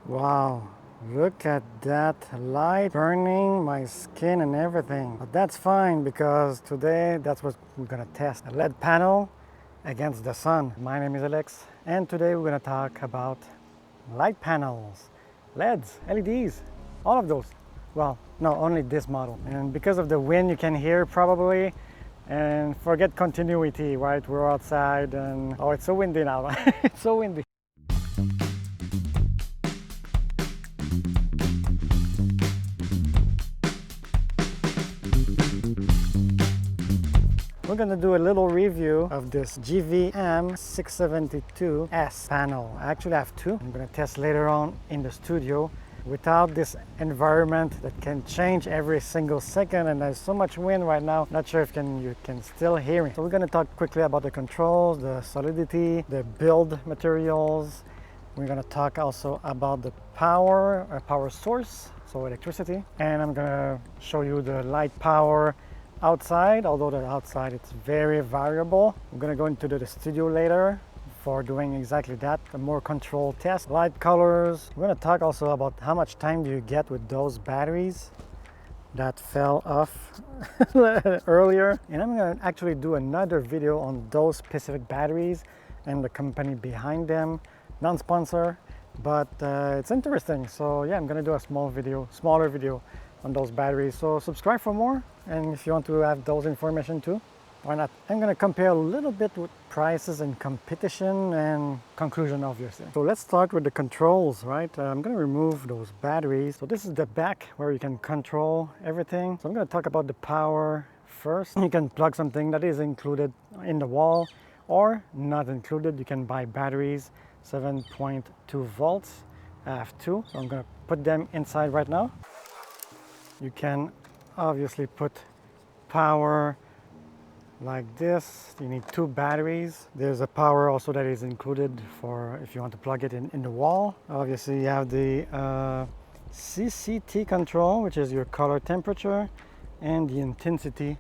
Wow, look at that light burning my skin and everything. But that's fine because today that's what we're gonna test. A LED panel against the sun. My name is Alex and today we're gonna talk about light panels, LEDs, LEDs, all of those. Well, no, only this model. And because of the wind you can hear probably, and forget continuity, right? We're outside and oh, it's so windy now. It's so windy. We're gonna do a little review of this GVM-672S panel. I actually have two. I'm gonna test later on in the studio without this environment that can change every single second, and there's so much wind right now. Not sure if you can still hear me. So we're gonna talk quickly about the controls, the solidity, the build materials. We're gonna talk also about the power source, so electricity, and I'm gonna show you the light power outside, although the outside it's very variable. I'm gonna go into the studio later for doing exactly that, a more controlled test. Light colors. We're gonna talk also about how much time do you get with those batteries that fell off earlier. And I'm gonna actually do another video on those specific batteries and the company behind them. Non-sponsor, but it's interesting. So yeah, I'm gonna do a smaller video on those batteries. So subscribe for more, and if you want to have those information too, why not? I'm gonna compare a little bit with prices and competition and conclusion, obviously. So let's start with the controls, right? I'm gonna remove those batteries. So this is the back where you can control everything. So I'm gonna talk about the power first. You can plug something that is included in the wall or not included. You can buy batteries, 7.2 volts. I have two, so I'm gonna put them inside right now. You can obviously put power like this. You need two batteries. There's a power also that is included for if you want to plug it in the wall. Obviously you have the CCT control, which is your color temperature, and the intensity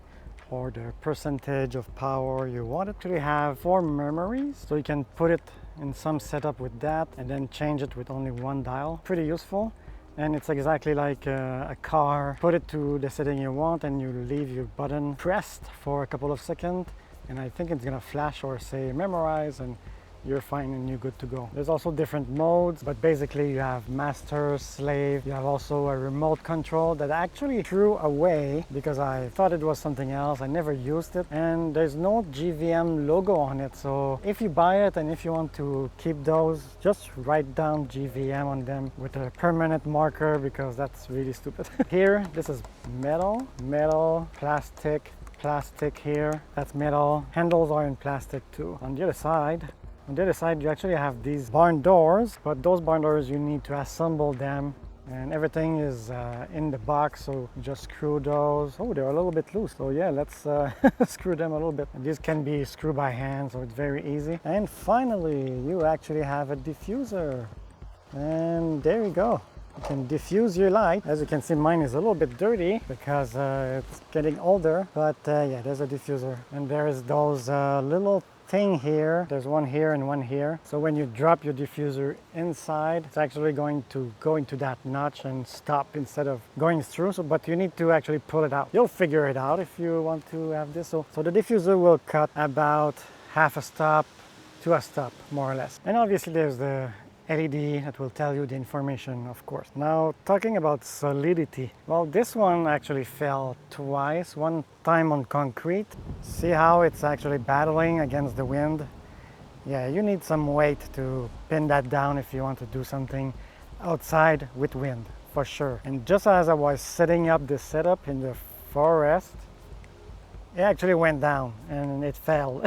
or the percentage of power you want it to have. 4 memories, so you can put it in some setup with that and then change it with only one dial. Pretty useful. And it's exactly like a car. Put it to the setting you want and you leave your button pressed for a couple of seconds, and I think it's gonna flash or say memorize, and you're fine and you're good to go. There's also different modes, but basically you have master, slave. You have also a remote control that I actually threw away because I thought it was something else. I never used it, and there's no GVM logo on it. So if you buy it and if you want to keep those, just write down GVM on them with a permanent marker, because that's really stupid. Here, this is metal, plastic here, that's metal. Handles are in plastic too. On the other side, you actually have these barn doors, but those barn doors you need to assemble them, and everything is in the box, so just screw those. Oh, they're a little bit loose, so yeah, let's screw them a little bit. And these can be screwed by hand, so it's very easy. And finally, you actually have a diffuser, and there you go. You can diffuse your light. As you can see, mine is a little bit dirty because it's getting older, but yeah, there's a diffuser. And there's those little thing here. There's one here and one here. So when you drop your diffuser inside, it's actually going to go into that notch and stop instead of going through. So, but you need to actually pull it out. You'll figure it out if you want to have this. So the diffuser will cut about half a stop to a stop, more or less. And obviously there's the LED that will tell you the information, of course. Now, talking about solidity. Well, this one actually fell twice. One time on concrete. See how it's actually battling against the wind? Yeah, you need some weight to pin that down if you want to do something outside with wind, for sure. And just as I was setting up this setup in the forest, it actually went down and it fell.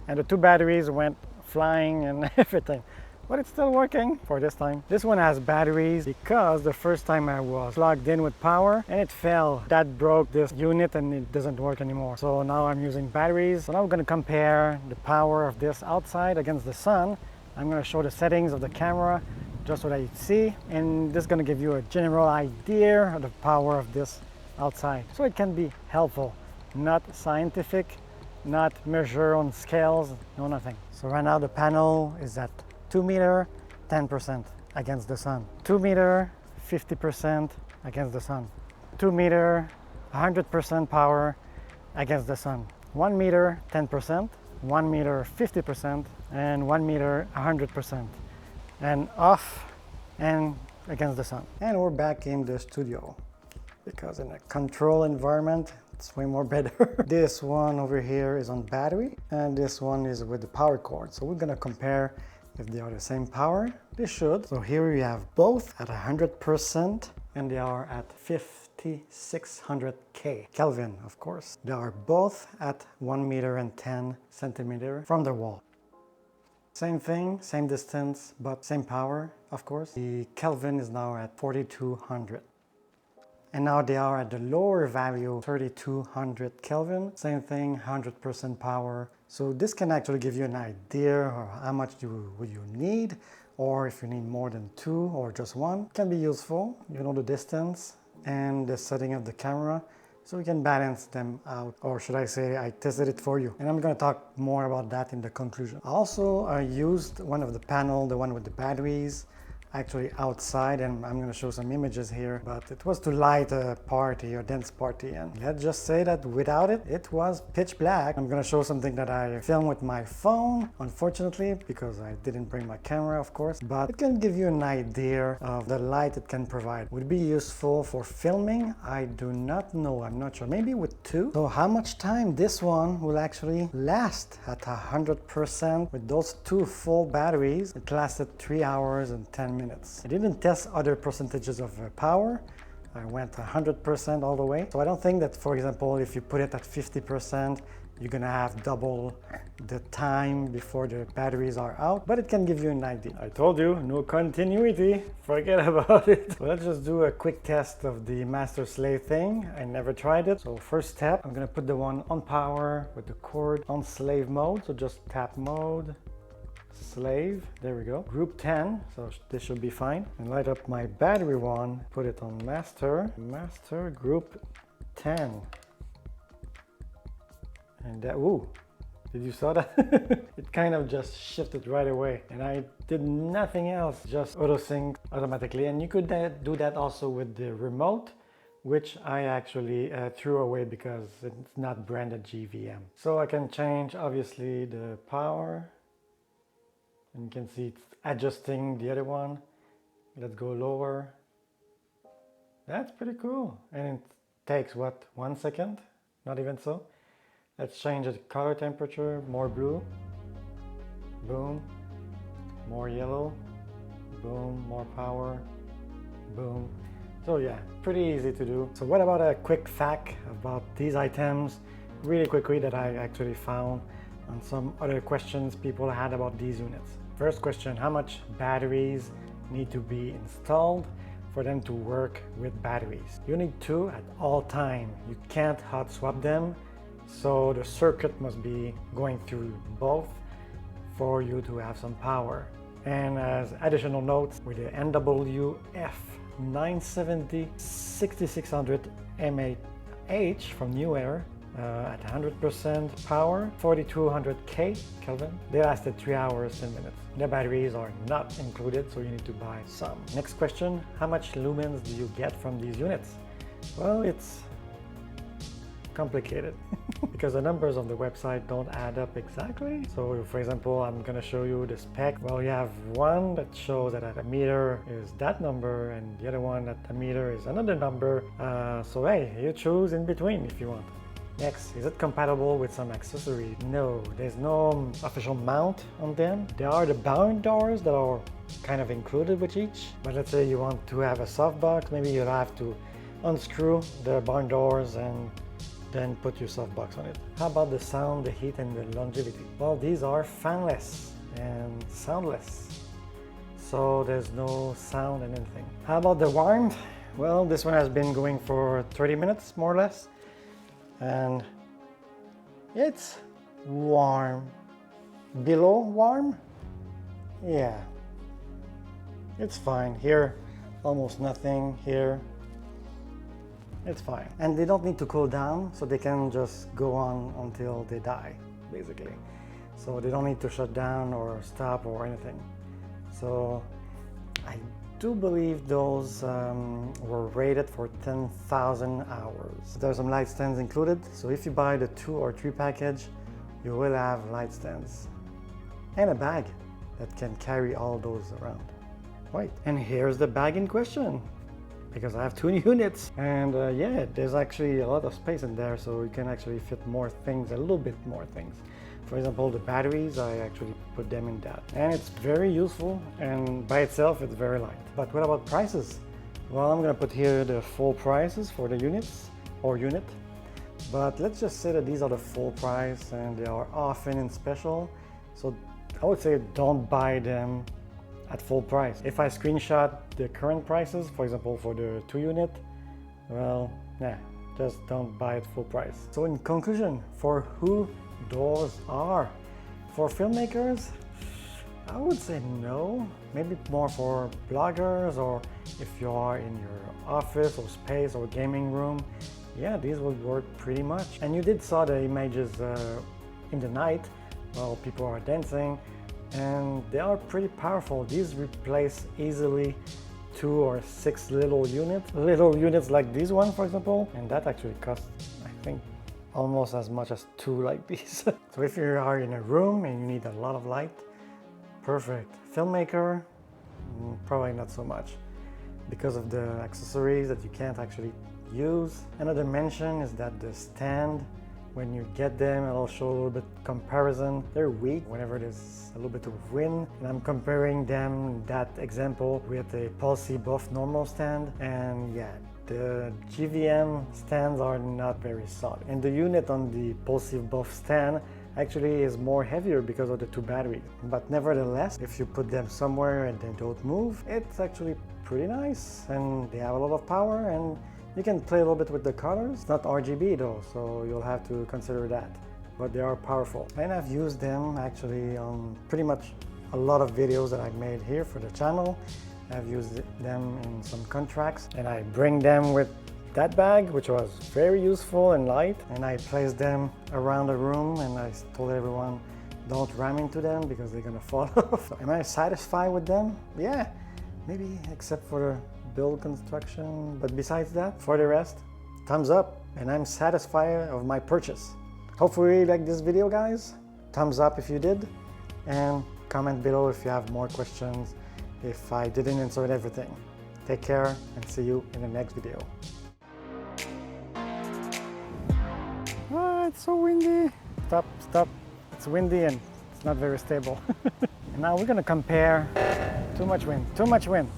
And the two batteries went flying and everything. But it's still working for this time. This one has batteries because the first time I was plugged in with power and it fell. That broke this unit and it doesn't work anymore. So now I'm using batteries. So now we're gonna compare the power of this outside against the sun. I'm gonna show the settings of the camera just so that you see. And this is gonna give you a general idea of the power of this outside. So it can be helpful, not scientific, not measure on scales, no nothing. So right now the panel is at 2 meter, 10%. against the sun. 2 meter, 50% against the sun. 2 meter, 100% power against the sun. 1 meter, 10%, 1 meter, 50%, and 1 meter, 100%. And off and against the sun. And we're back in the studio, because in a control environment, it's way more better. This one over here is on battery, and this one is with the power cord. So we're gonna compare if they are the same power. They should. So here we have both at 100%, and they are at 5600 Kelvin, of course. They are both at 1 meter and 10 centimeter from the wall. Same thing, same distance, but same power, of course. The Kelvin is now at 4200. And now they are at the lower value, 3200 Kelvin. Same thing, 100% power. So this can actually give you an idea of how much would you need, or if you need more than 2 or just 1. It can be useful. You know the distance and the setting of the camera, so you can balance them out. Or should I say, I tested it for you. And I'm gonna talk more about that in the conclusion. Also, I used one of the panel, the one with the batteries, actually outside, and I'm going to show some images here, but it was to light a party, a dance party, and let's just say that without it, it was pitch black. I'm going to show something that I filmed with my phone, unfortunately, because I didn't bring my camera, of course, but it can give you an idea of the light it can provide. Would it be useful for filming? I do not know, I'm not sure, maybe with 2. So how much time this one will actually last at 100% with those 2 full batteries? It lasted 3 hours and 10 minutes. I didn't test other percentages of power. I went 100% all the way. So I don't think that, for example, if you put it at 50%, you're gonna have double the time before the batteries are out, but it can give you an idea. I told you, no continuity, forget about it. So let's just do a quick test of the master slave thing. I never tried it. So first step, I'm gonna put the one on power with the cord on slave mode. So just tap mode, slave, there we go. Group 10, so this should be fine. And light up my battery one, put it on master, group 10. And that, ooh, did you saw that? It kind of just shifted right away, and I did nothing else, just auto sync automatically. And you could do that also with the remote, which I actually threw away because it's not branded GVM. So I can change obviously the power, and you can see it's adjusting the other one. Let's go lower. That's pretty cool. And it takes what, 1 second? Not even so. Let's change the color temperature, more blue, boom, more yellow, boom, more power, boom. So yeah, pretty easy to do. So what about a quick fact about these items, really quickly, that I actually found on some other questions people had about these units. First question, how much batteries need to be installed for them to work with batteries? You need 2 at all time. You can't hot swap them. So the circuit must be going through both for you to have some power. And as additional notes, with the NWF970 6600 mAh from New Era, at 100% power, 4200 Kelvin, they lasted 3 hours 10 minutes. The batteries are not included, so you need to buy some. Next question, how much lumens do you get from these units? Well, it's complicated because the numbers on the website don't add up exactly. So for example, I'm going to show you the spec. Well, you have one that shows that at a meter is that number, and the other one at a meter is another number. So hey, you choose in between if you want. Next, is it compatible with some accessories? No, there's no official mount on them. There are the barn doors that are kind of included with each. But let's say you want to have a softbox, maybe you'll have to unscrew the barn doors and then put your softbox on it. How about the sound, the heat, and the longevity? Well, these are fanless and soundless, so there's no sound and anything. How about the warmth? Well, this one has been going for 30 minutes, more or less, and it's warm. Below warm? Yeah, it's fine. Here, almost nothing. Here, it's fine. And they don't need to cool down, so they can just go on until they die, basically. So they don't need to shut down or stop or anything. So I do believe those were rated for 10,000 hours. There's some light stands included, so if you buy the 2 or 3 package, you will have light stands and a bag that can carry all those around. Right, and here's the bag in question, because I have 2 units, and yeah, there's actually a lot of space in there, so you can actually fit more things, a little bit more things. For example, the batteries, I actually put them in that. And it's very useful, and by itself, it's very light. But what about prices? Well, I'm gonna put here the full prices for the units, or unit. But let's just say that these are the full price, and they are often in special. So I would say don't buy them at full price. If I screenshot the current prices, for example, for the 2 unit, well, nah, just don't buy it full price. So in conclusion, for who those are? For filmmakers, I would say no. Maybe more for bloggers, or if you are in your office or space or gaming room, yeah, these will work pretty much. And you did saw the images in the night while people are dancing, and they are pretty powerful. These replace easily 2 or 6 little units like this one, for example, and that actually costs, I think, almost as much as 2 like these. So if you are in a room and you need a lot of light, perfect. Filmmaker, probably not so much, because of the accessories that you can't actually use. Another mention is that the stand, when you get them, it'll show a little bit comparison. They're weak whenever there's a little bit of wind, and I'm comparing them, that example, with a Pulsey Buff normal stand, and yeah, the GVM stands are not very solid. And the unit on the Pulsey Buff stand actually is more heavier because of the 2 batteries. But nevertheless, if you put them somewhere and they don't move, it's actually pretty nice, and they have a lot of power, and you can play a little bit with the colors. It's not RGB though, so you'll have to consider that. But they are powerful. And I've used them actually on pretty much a lot of videos that I've made here for the channel. I've used them in some contracts, and I bring them with that bag, which was very useful and light, and I placed them around the room, and I told everyone, don't ram into them because they're gonna fall off. So am I satisfied with them? Yeah, maybe, except for the build construction, but besides that, for the rest, thumbs up, and I'm satisfied of my purchase. Hopefully you liked this video, guys. Thumbs up if you did, and comment below if you have more questions, if I didn't answer everything. Take care, and see you in the next video. Ah, it's so windy. Stop. It's windy and it's not very stable. And now we're gonna compare. Too much wind.